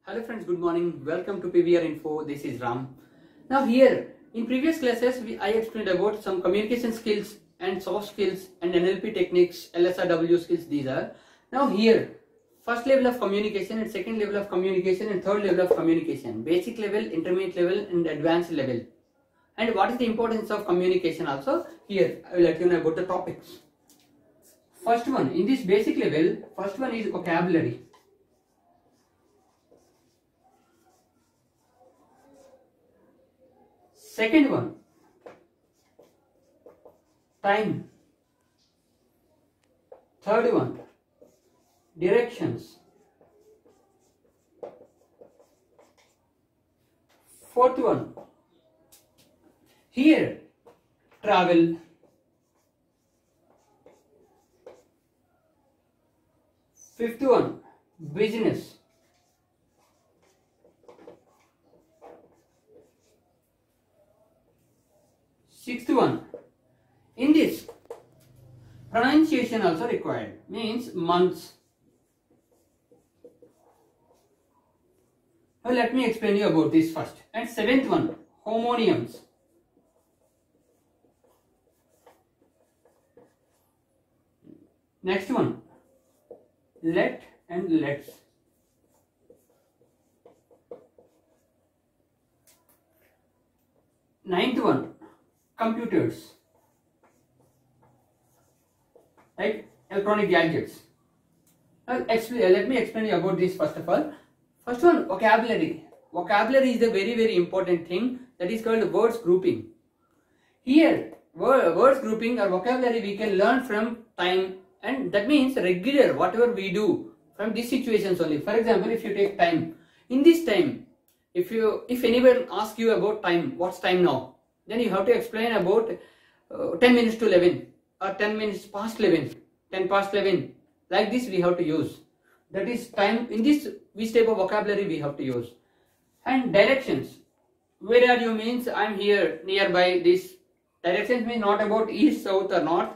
Hello friends, good morning. Welcome to PVR Info. This is Ram. Now here, in previous classes, I explained about some communication skills and soft skills and NLP techniques, LSRW skills these are. Now here, first level of communication and second level of communication and third level of communication. Basic level, intermediate level and advanced level. And what is the importance of communication also? Here, I will let you know about the topics. First one, in this basic level, first one is vocabulary. Second one, time. Third one, directions. Fourth one, here, travel. Fifth one, business. Sixth one, in this, pronunciation also required, means months. Now let me explain you about this first. And seventh one, homonyms. Next one, let and let's. Ninth one, computers, right? Electronic gadgets. Now let me explain you about this first of all. First one, vocabulary. Vocabulary is a very important thing that is called words grouping. Here, words grouping or vocabulary we can learn from time, and that means regular, whatever we do from these situations only. For example, if you take time, in this time, if anyone asks you about time, what's time now? Then you have to explain about 10 minutes to 11 or 10 minutes past 11, 10 past 11. Like this we have to use. That is time. In this, which type of vocabulary we have to use. And directions. Where are you means I am here nearby this. Directions means not about east, south or north.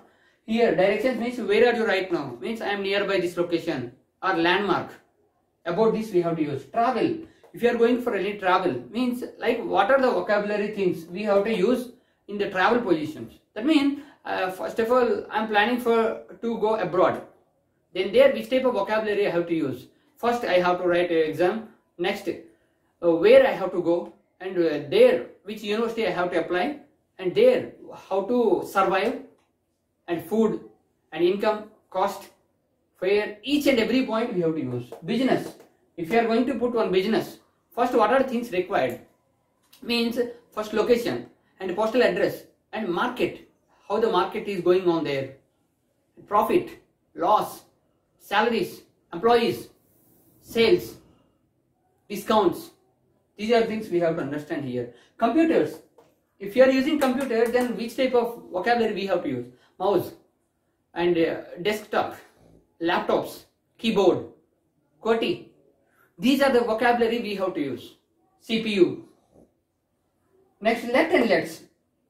Here directions means where are you right now. Means I am nearby this location or landmark. About this we have to use. Travel. If you are going for any travel, means like what are the vocabulary things we have to use in the travel positions. That means first of all I am planning to go abroad. Then there which type of vocabulary I have to use. First I have to write an exam. Next where I have to go, and there which university I have to apply, and there how to survive, and food and income, cost, fare, each and every point we have to use. Business. If you are going to put one business, first what are things required? Means first location and postal address and market. How the market is going on there. Profit, loss, salaries, employees, sales, discounts. These are things we have to understand here. Computers. If you are using computer, then which type of vocabulary we have to use? Mouse and desktop, laptops, keyboard, QWERTY. These are the vocabulary we have to use. CPU. Next, let and let's.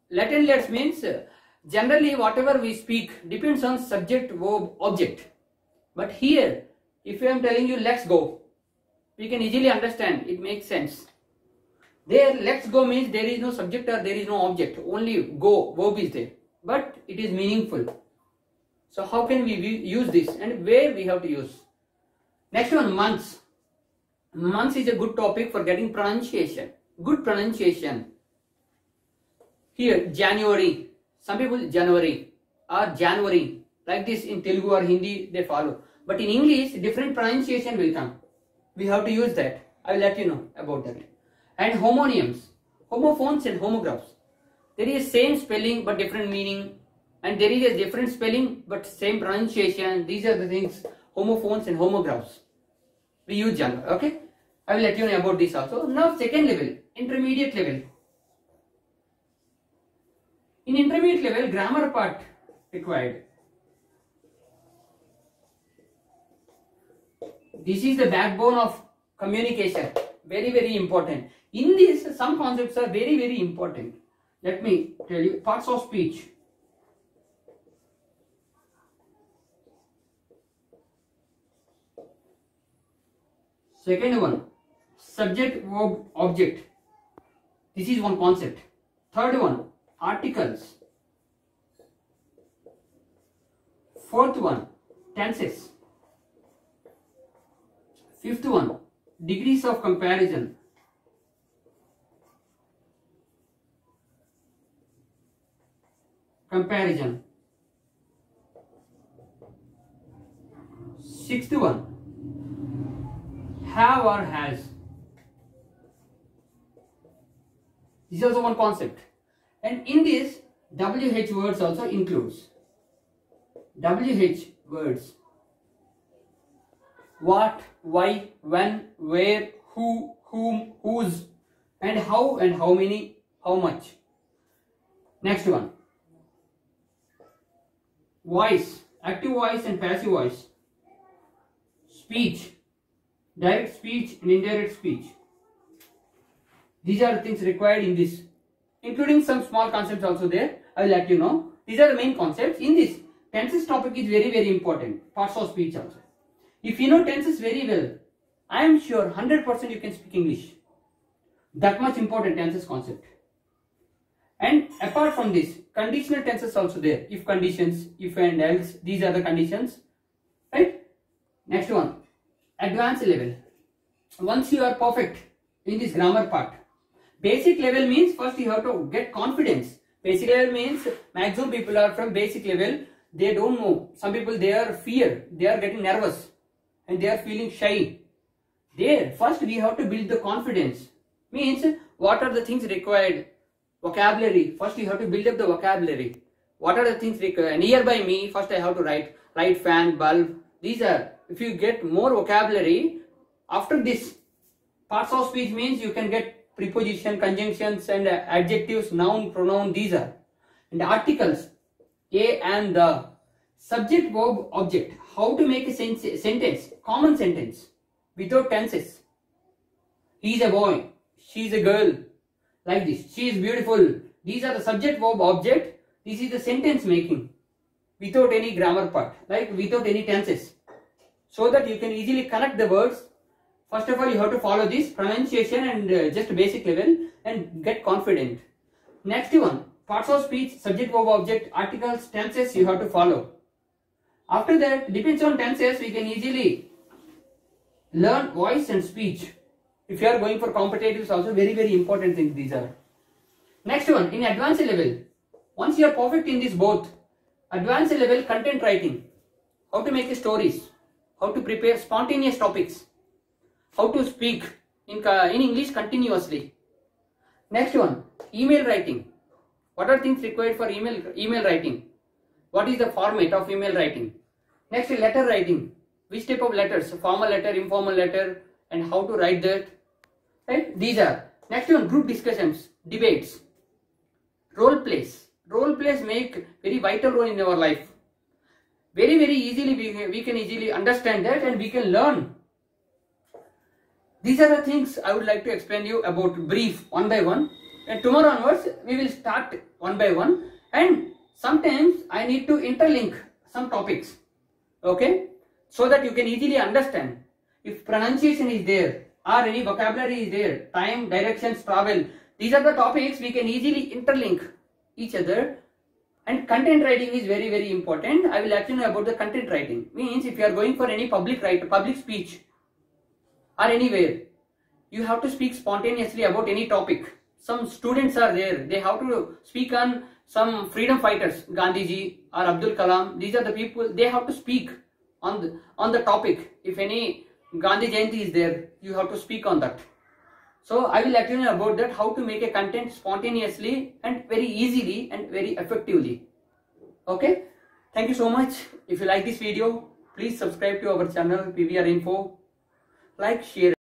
Let and let's means generally whatever we speak depends on subject, verb, object. But here, if I am telling you let's go, we can easily understand, it makes sense. There, let's go means there is no subject or there is no object, only go, verb is there. But it is meaningful. So how can we use this and where we have to use? Next one, months. Months is a good topic for getting pronunciation. Good pronunciation. Here, January. Some people January or January. Like this in Telugu or Hindi they follow. But in English, different pronunciation will come. We have to use that. I will let you know about that. And homonyms. Homophones and homographs. There is same spelling but different meaning. And there is a different spelling but same pronunciation. These are the things, homophones and homographs. We use genre, okay? I will let you know about this also. Now second level, intermediate level. In intermediate level, grammar part required. This is the backbone of communication. Very important. In this, some concepts are very important. Let me tell you, parts of speech. Second one, subject, verb, object. This is one concept. Third one, articles. Fourth one, tenses. Fifth one, degrees of comparison. Comparison. Sixth one, have or has. This is also one concept. And in this, WH words also includes. WH words. What, why, when, where, who, whom, whose, and how many, how much. Next one. Voice, active voice and passive voice. Speech, direct speech and indirect speech. These are the things required in this, including some small concepts also there. I will let you know. These are the main concepts. In this, tenses topic is very, very important. Parts of speech also. If you know tenses very well, I am sure 100% you can speak English. That much important tenses concept. And apart from this, conditional tenses also there. If conditions, if and else, these are the conditions. Right? Next one, advanced level. Once you are perfect in this grammar part, basic level means first you have to get confidence. Basic level means maximum people are from basic level. They don't know. Some people, they are fear. They are getting nervous and they are feeling shy. There, first we have to build the confidence. Means what are the things required? Vocabulary. First you have to build up the vocabulary. What are the things required? Nearby me, first I have to write light, fan, bulb. These are, if you get more vocabulary, after this, parts of speech means you can get preposition, conjunctions and adjectives, noun, pronoun, these are. And articles, a and the. Subject, verb, object. How to make a sentence, common sentence, without tenses. He is a boy, she is a girl, like this. She is beautiful. These are the subject, verb, object. This is the sentence making, without any grammar part, like without any tenses. So that you can easily connect the words. First of all, you have to follow this pronunciation and just basic level and get confident. Next one, parts of speech, subject, verb, object, articles, tenses you have to follow. After that, depends on tenses, we can easily learn voice and speech. If you are going for competitives, also very, very important things these are. Next one, in advanced level, once you are perfect in this both, advanced level content writing, how to make stories, how to prepare spontaneous topics, how to speak in English continuously. Next one, email writing. What are things required for email writing? What is the format of email writing? Next, letter writing. Which type of letters? Formal letter, informal letter, and how to write that. Right? These are. Next one, group discussions, debates, role plays. Role plays make very vital role in our life. Very, very easily we can easily understand that and we can learn. These are the things I would like to explain you about brief one by one. And tomorrow onwards we will start one by one. And sometimes I need to interlink some topics. Okay, so that you can easily understand. If pronunciation is there or any vocabulary is there, time, directions, travel, these are the topics we can easily interlink each other. And content writing is very, very important. I will let you know about the content writing. Means if you are going for any public speech or anywhere, you have to speak spontaneously about any topic. Some students are there, they have to speak on some freedom fighters, Gandhiji or Abdul Kalam. These are the people, they have to speak on the topic. If any Gandhi Jayanti is there, you have to speak on that. So I will let you know about that, how to make a content spontaneously and very easily and very effectively. Okay, thank you so much. If you like this video, please subscribe to our channel PVR Info, like, share.